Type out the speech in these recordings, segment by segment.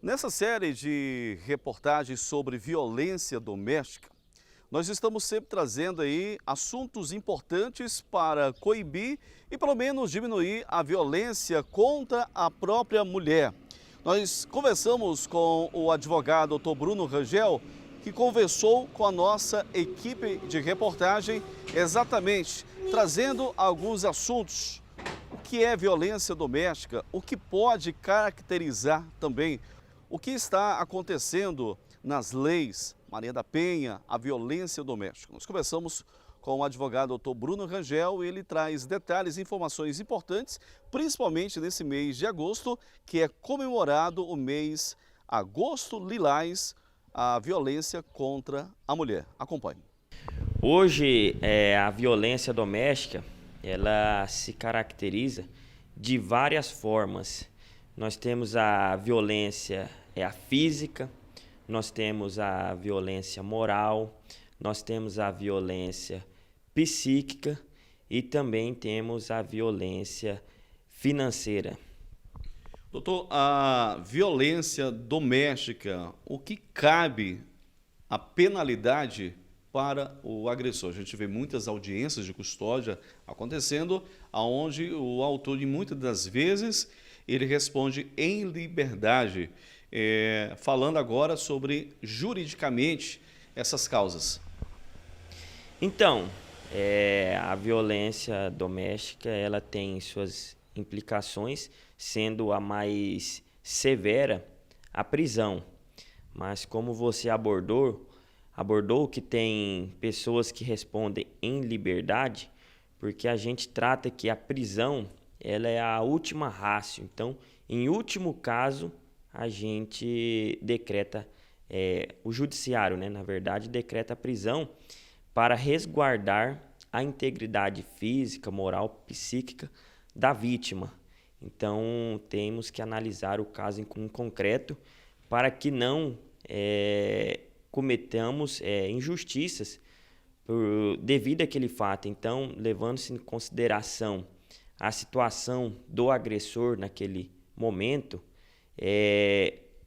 Nessa série de reportagens sobre violência doméstica, nós estamos sempre trazendo aí assuntos importantes para coibir e pelo menos diminuir a violência contra a própria mulher. Nós conversamos com o advogado Dr. Bruno Rangel, que conversou com a nossa equipe de reportagem, exatamente trazendo alguns assuntos. O que é violência doméstica? O que pode caracterizar também o que está acontecendo nas leis Maria da Penha, a violência doméstica? Nós conversamos com o advogado Dr. Bruno Rangel e ele traz detalhes e informações importantes, principalmente nesse mês de agosto, que é comemorado o mês Agosto Lilás, a violência contra a mulher. Acompanhe. Hoje, a violência doméstica, ela se caracteriza de várias formas. Nós temos a violência a física, nós temos a violência moral, nós temos a violência psíquica e também temos a violência financeira. Doutor, a violência doméstica, o que cabe a penalidade para o agressor? A gente vê muitas audiências de custódia acontecendo, onde o autor, de muitas das vezes, ele responde em liberdade. Falando agora sobre, juridicamente, essas causas. Então, a violência doméstica, ela tem suas implicações, sendo a mais severa a prisão. Mas como você abordou que tem pessoas que respondem em liberdade, porque a gente trata que a prisão ela é a última ratio. Então, em último caso, a gente decreta, o judiciário, na verdade, decreta a prisão para resguardar a integridade física, moral, psíquica da vítima. Então, temos que analisar o caso em concreto para que não cometamos injustiças devido àquele fato. Então, levando-se em consideração a situação do agressor naquele momento,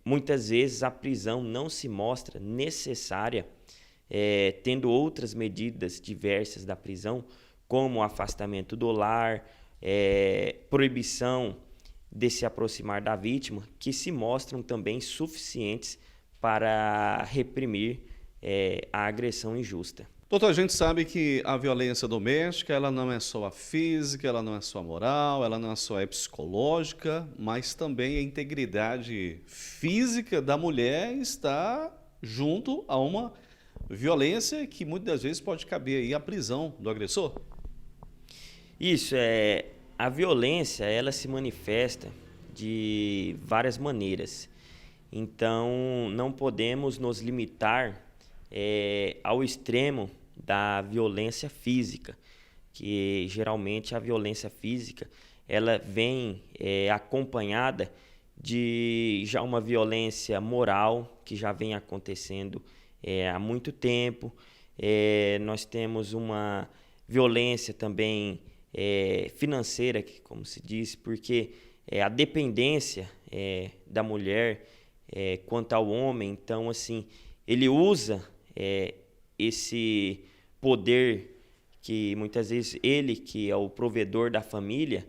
muitas vezes a prisão não se mostra necessária, tendo outras medidas diversas da prisão, como o afastamento do lar, proibição de se aproximar da vítima, que se mostram também suficientes para reprimir a agressão injusta. Doutor, a gente sabe que a violência doméstica, ela não é só a física, ela não é só a moral, ela não é só a psicológica, mas também a integridade física da mulher está junto a uma violência que muitas das vezes pode caber aí a prisão do agressor. Isso, a violência, ela se manifesta de várias maneiras. Então, não podemos nos limitar ao extremo da violência física, que geralmente a violência física ela vem acompanhada de já uma violência moral que já vem acontecendo há muito tempo. Nós temos uma violência também financeira, que, como se diz, porque a dependência da mulher quanto ao homem. Então, assim, ele usa esse poder que muitas vezes ele, que é o provedor da família,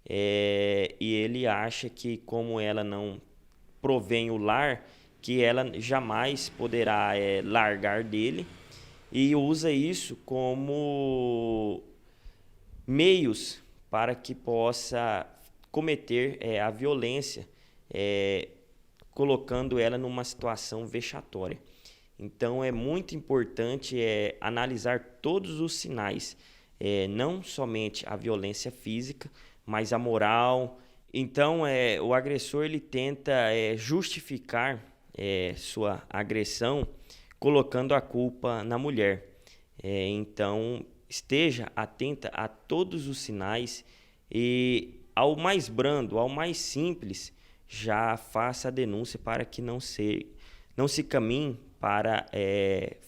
e ele acha que como ela não provém o lar, que ela jamais poderá largar dele, e usa isso como meios para que possa cometer a violência, colocando ela numa situação vexatória. Então, é muito importante analisar todos os sinais, não somente a violência física, mas a moral. Então, o agressor ele tenta justificar sua agressão colocando a culpa na mulher. Então, esteja atenta a todos os sinais e, ao mais brando, ao mais simples, já faça a denúncia para que não se caminhe para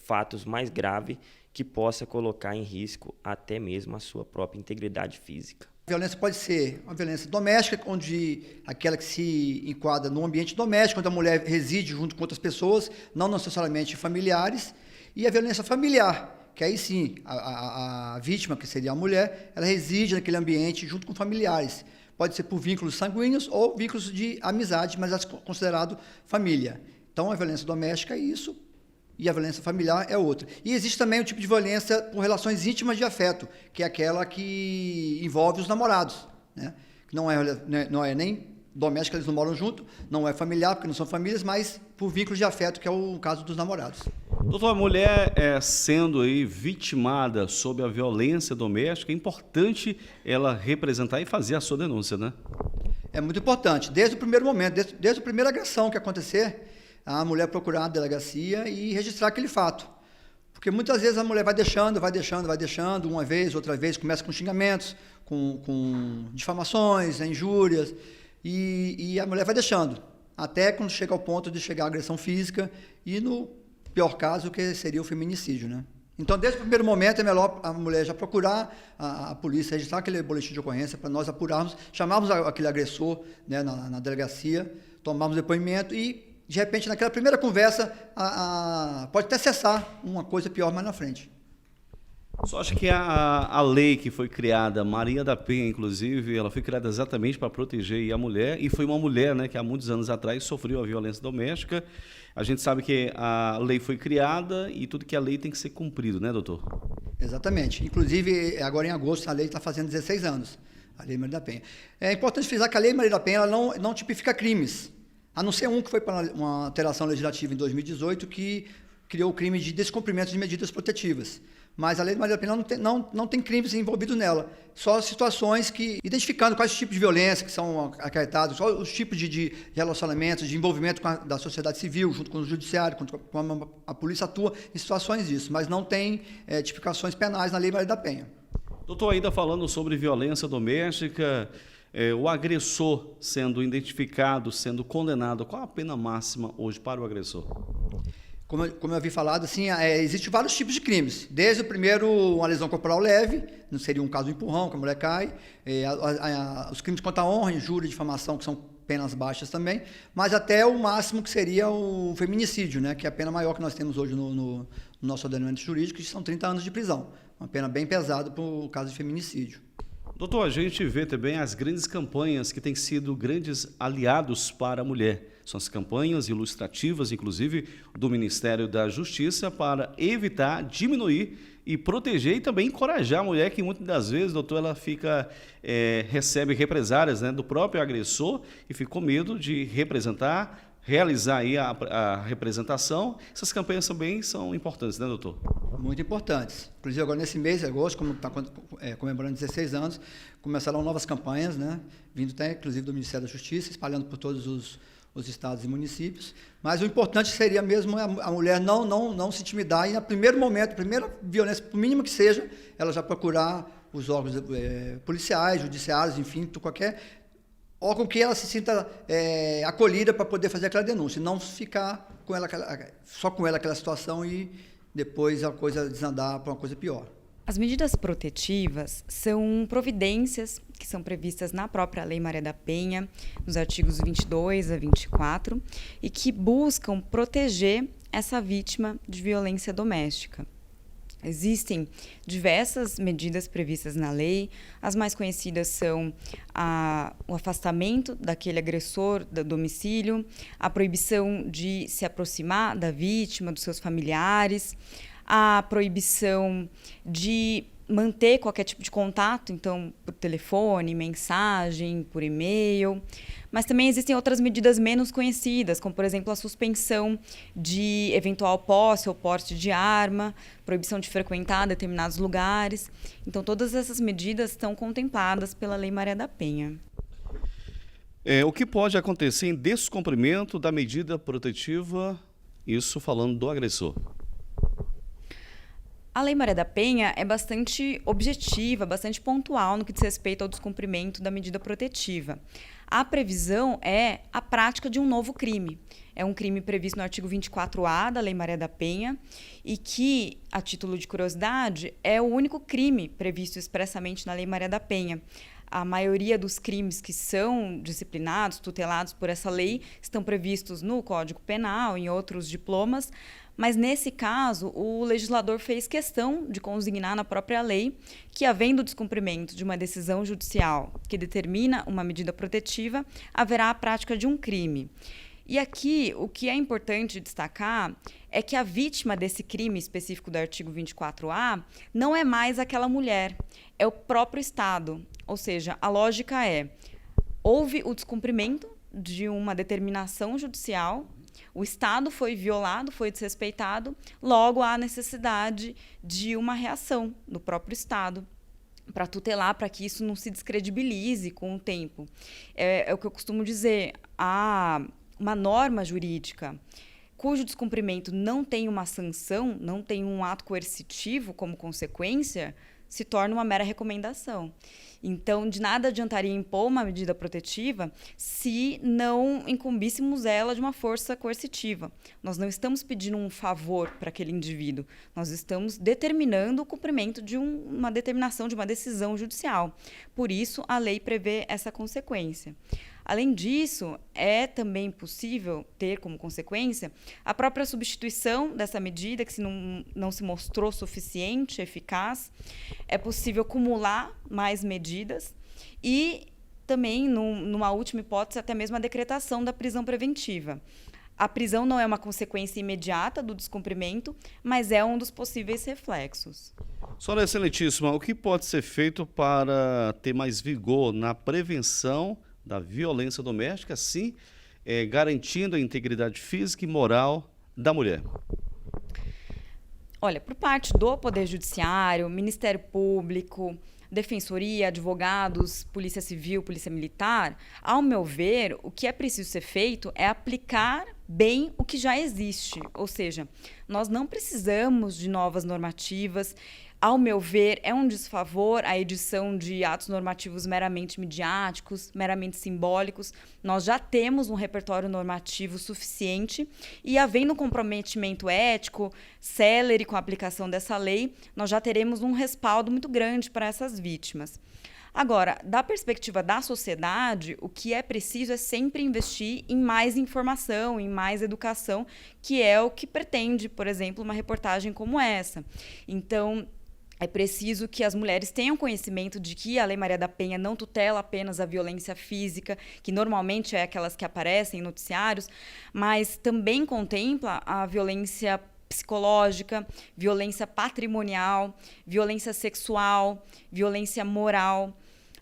fatos mais graves que possa colocar em risco até mesmo a sua própria integridade física. A violência pode ser uma violência doméstica, onde aquela que se enquadra no ambiente doméstico, onde a mulher reside junto com outras pessoas, não necessariamente familiares, e a violência familiar, que aí sim, a vítima, que seria a mulher, ela reside naquele ambiente junto com familiares. Pode ser por vínculos sanguíneos ou vínculos de amizade, mas é considerado família. Então, a violência doméstica é isso, e a violência familiar é outra. E existe também o tipo de violência por relações íntimas de afeto, que é aquela que envolve os namorados, né? Que não é nem doméstica, eles não moram junto, não é familiar, porque não são famílias, mas por vínculos de afeto, que é o caso dos namorados. Doutor, a mulher sendo aí vitimada sob a violência doméstica, é importante ela representar e fazer a sua denúncia, né? É muito importante, desde o primeiro momento, desde a primeira agressão que acontecer, a mulher procurar a delegacia e registrar aquele fato. Porque muitas vezes a mulher vai deixando, uma vez, outra vez, começa com xingamentos, com difamações, injúrias, e a mulher vai deixando, até quando chega ao ponto de chegar à agressão física e, no pior caso, que seria o feminicídio, né? Então, desde o primeiro momento, é melhor a mulher já procurar a polícia, registrar aquele boletim de ocorrência para nós apurarmos, chamarmos aquele agressor, né, na delegacia, tomarmos depoimento e, de repente, naquela primeira conversa, pode até cessar uma coisa pior mais na frente. Só acho que a lei que foi criada, Maria da Penha, inclusive, ela foi criada exatamente para proteger a mulher, e foi uma mulher, né, que há muitos anos atrás sofreu a violência doméstica. A gente sabe que a lei foi criada e tudo que a lei tem que ser cumprido, né, doutor? Exatamente. Inclusive, agora em agosto, a lei está fazendo 16 anos, a Lei Maria da Penha. É importante frisar que a Lei Maria da Penha ela não tipifica crimes, a não ser um que foi para uma alteração legislativa em 2018 que criou o crime de descumprimento de medidas protetivas. Mas a Lei Maria da Penha não tem crimes envolvidos nela, só situações que, identificando quais tipos de violência que são acarretados, quais os tipos de relacionamentos, de envolvimento da sociedade civil, junto com o judiciário, com a polícia atua em situações disso, mas não tem tipificações penais na Lei Maria da Penha. Doutor, ainda falando sobre violência doméstica, o agressor sendo identificado, sendo condenado, qual a pena máxima hoje para o agressor? Como eu havia falado, assim, existem vários tipos de crimes. Desde o primeiro, uma lesão corporal leve, não seria um caso de empurrão, que a mulher cai, os crimes contra a honra, injúria, difamação, que são penas baixas também, mas até o máximo que seria o feminicídio, né, que é a pena maior que nós temos hoje no nosso ordenamento jurídico, que são 30 anos de prisão. Uma pena bem pesada para o caso de feminicídio. Doutor, a gente vê também as grandes campanhas que têm sido grandes aliados para a mulher. São as campanhas ilustrativas, inclusive, do Ministério da Justiça para evitar, diminuir e proteger e também encorajar a mulher que muitas das vezes, doutor, ela recebe represárias, né, do próprio agressor e fica com medo de realizar aí a representação. Essas campanhas também são importantes, né, doutor? Muito importantes. Inclusive, agora nesse mês de agosto, como está comemorando 16 anos, começarão novas campanhas, né, vindo até, inclusive, do Ministério da Justiça, espalhando por todos os estados e municípios. Mas o importante seria mesmo a mulher não se intimidar e, no primeiro momento, a primeira violência, por mínimo que seja, ela já procurar os órgãos policiais, judiciários, enfim, qualquer órgão que ela se sinta acolhida para poder fazer aquela denúncia, não ficar só com ela aquela situação e depois a coisa desandar para uma coisa pior. As medidas protetivas são providências que são previstas na própria Lei Maria da Penha, nos artigos 22 a 24, e que buscam proteger essa vítima de violência doméstica. Existem diversas medidas previstas na lei. As mais conhecidas são o afastamento daquele agressor do domicílio, a proibição de se aproximar da vítima, dos seus familiares, a proibição de manter qualquer tipo de contato, então, por telefone, mensagem, por e-mail. Mas também existem outras medidas menos conhecidas, como, por exemplo, a suspensão de eventual posse ou porte de arma, proibição de frequentar determinados lugares. Então, todas essas medidas estão contempladas pela Lei Maria da Penha. O que pode acontecer em descumprimento da medida protetiva, isso falando do agressor? A Lei Maria da Penha é bastante objetiva, bastante pontual no que diz respeito ao descumprimento da medida protetiva. A previsão é a prática de um novo crime. É um crime previsto no artigo 24A da Lei Maria da Penha e que, a título de curiosidade, é o único crime previsto expressamente na Lei Maria da Penha. A maioria dos crimes que são disciplinados, tutelados por essa lei, estão previstos no Código Penal, em outros diplomas, mas nesse caso o legislador fez questão de consignar na própria lei que, havendo descumprimento de uma decisão judicial que determina uma medida protetiva, haverá a prática de um crime. E aqui, o que é importante destacar é que a vítima desse crime específico do artigo 24A não é mais aquela mulher, é o próprio Estado. Ou seja, a lógica é, houve o descumprimento de uma determinação judicial, o Estado foi violado, foi desrespeitado, logo há necessidade de uma reação do próprio Estado para tutelar, para que isso não se descredibilize com o tempo. É o que eu costumo dizer, uma norma jurídica cujo descumprimento não tem uma sanção, não tem um ato coercitivo como consequência, se torna uma mera recomendação. Então, de nada adiantaria impor uma medida protetiva se não incumbíssemos ela de uma força coercitiva. Nós não estamos pedindo um favor para aquele indivíduo, nós estamos determinando o cumprimento de uma determinação, de uma decisão judicial. Por isso, a lei prevê essa consequência. Além disso, é também possível ter como consequência a própria substituição dessa medida, que se não se mostrou suficiente, eficaz. É possível acumular mais medidas e também, numa última hipótese, até mesmo a decretação da prisão preventiva. A prisão não é uma consequência imediata do descumprimento, mas é um dos possíveis reflexos. Senhora Excelentíssima, o que pode ser feito para ter mais vigor na prevenção da violência doméstica, assim, garantindo a integridade física e moral da mulher? Olha, por parte do Poder Judiciário, Ministério Público, Defensoria, advogados, Polícia Civil, Polícia Militar, ao meu ver, o que é preciso ser feito é aplicar bem o que já existe. Ou seja, nós não precisamos de novas normativas. Ao meu ver, é um desfavor a edição de atos normativos meramente midiáticos, meramente simbólicos. Nós já temos um repertório normativo suficiente e, havendo um comprometimento ético, célere com a aplicação dessa lei, nós já teremos um respaldo muito grande para essas vítimas. Agora, da perspectiva da sociedade, o que é preciso é sempre investir em mais informação, em mais educação, que é o que pretende, por exemplo, uma reportagem como essa. Então, é preciso que as mulheres tenham conhecimento de que a Lei Maria da Penha não tutela apenas a violência física, que normalmente é aquelas que aparecem em noticiários, mas também contempla a violência psicológica, violência patrimonial, violência sexual, violência moral.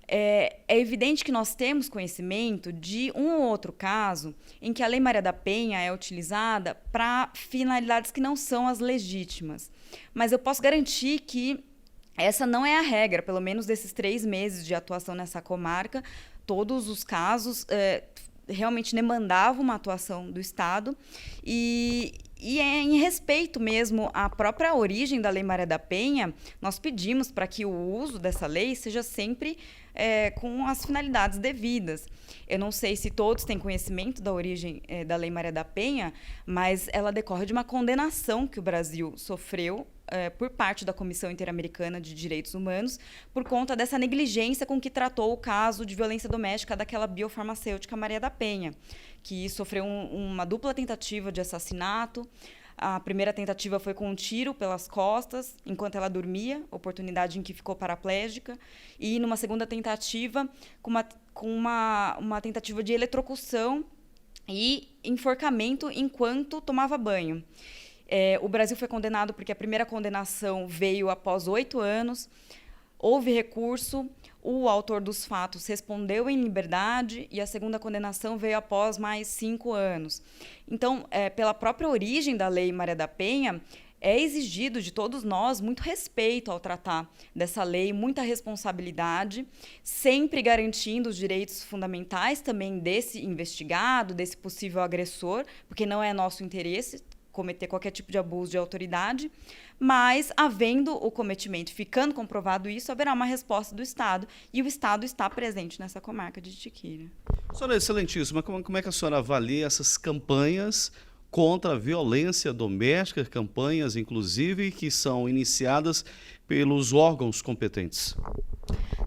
É evidente que nós temos conhecimento de um ou outro caso em que a Lei Maria da Penha é utilizada para finalidades que não são as legítimas. Mas eu posso garantir que essa não é a regra, pelo menos desses 3 meses de atuação nessa comarca, todos os casos realmente demandavam uma atuação do Estado e em respeito mesmo à própria origem da Lei Maria da Penha, nós pedimos para que o uso dessa lei seja sempre com as finalidades devidas. Eu não sei se todos têm conhecimento da origem da Lei Maria da Penha, mas ela decorre de uma condenação que o Brasil sofreu por parte da Comissão Interamericana de Direitos Humanos por conta dessa negligência com que tratou o caso de violência doméstica daquela biofarmacêutica Maria da Penha, que sofreu uma dupla tentativa de assassinato. A primeira tentativa foi com um tiro pelas costas, enquanto ela dormia, oportunidade em que ficou paraplégica, e numa segunda tentativa, com uma tentativa de eletrocução e enforcamento enquanto tomava banho. O Brasil foi condenado porque a primeira condenação veio após 8 anos, houve recurso, o autor dos fatos respondeu em liberdade e a segunda condenação veio após mais 5 anos. Então, pela própria origem da Lei Maria da Penha, é exigido de todos nós muito respeito ao tratar dessa lei, muita responsabilidade, sempre garantindo os direitos fundamentais também desse investigado, desse possível agressor, porque não é nosso interesse cometer qualquer tipo de abuso de autoridade, mas, havendo o cometimento, ficando comprovado isso, haverá uma resposta do Estado, e o Estado está presente nessa comarca de Itiquira. Senhora Excelentíssima, como é que a senhora avalia essas campanhas contra a violência doméstica, campanhas, inclusive, que são iniciadas pelos órgãos competentes?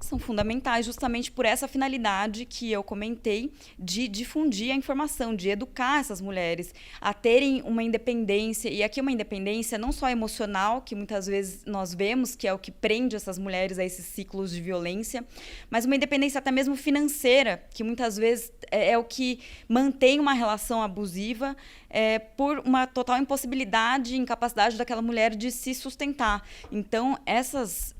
são fundamentais justamente por essa finalidade que eu comentei de difundir a informação, de educar essas mulheres a terem uma independência, e aqui uma independência não só emocional, que muitas vezes nós vemos que é o que prende essas mulheres a esses ciclos de violência, mas uma independência até mesmo financeira, que muitas vezes é o que mantém uma relação abusiva por uma total impossibilidade e incapacidade daquela mulher de se sustentar. Então, essas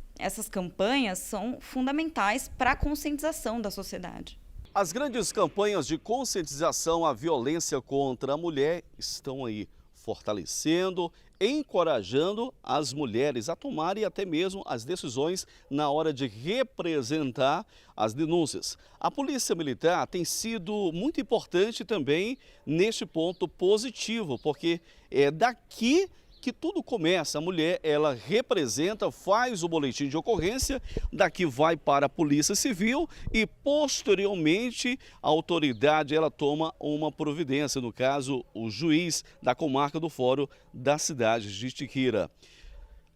campanhas são fundamentais para a conscientização da sociedade. As grandes campanhas de conscientização à violência contra a mulher estão aí fortalecendo, encorajando as mulheres a tomarem até mesmo as decisões na hora de representar as denúncias. A Polícia Militar tem sido muito importante também neste ponto positivo, porque é daqui que tudo começa. A mulher, ela representa, faz o boletim de ocorrência, daqui vai para a Polícia Civil e posteriormente a autoridade ela toma uma providência, no caso o juiz da comarca do Fórum da cidade de Tiquira.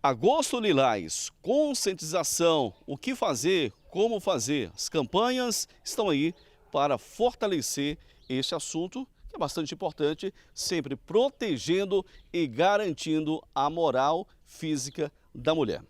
Agosto Lilás, conscientização, o que fazer, como fazer. As campanhas estão aí para fortalecer este assunto, que é bastante importante, sempre protegendo e garantindo a moral física da mulher.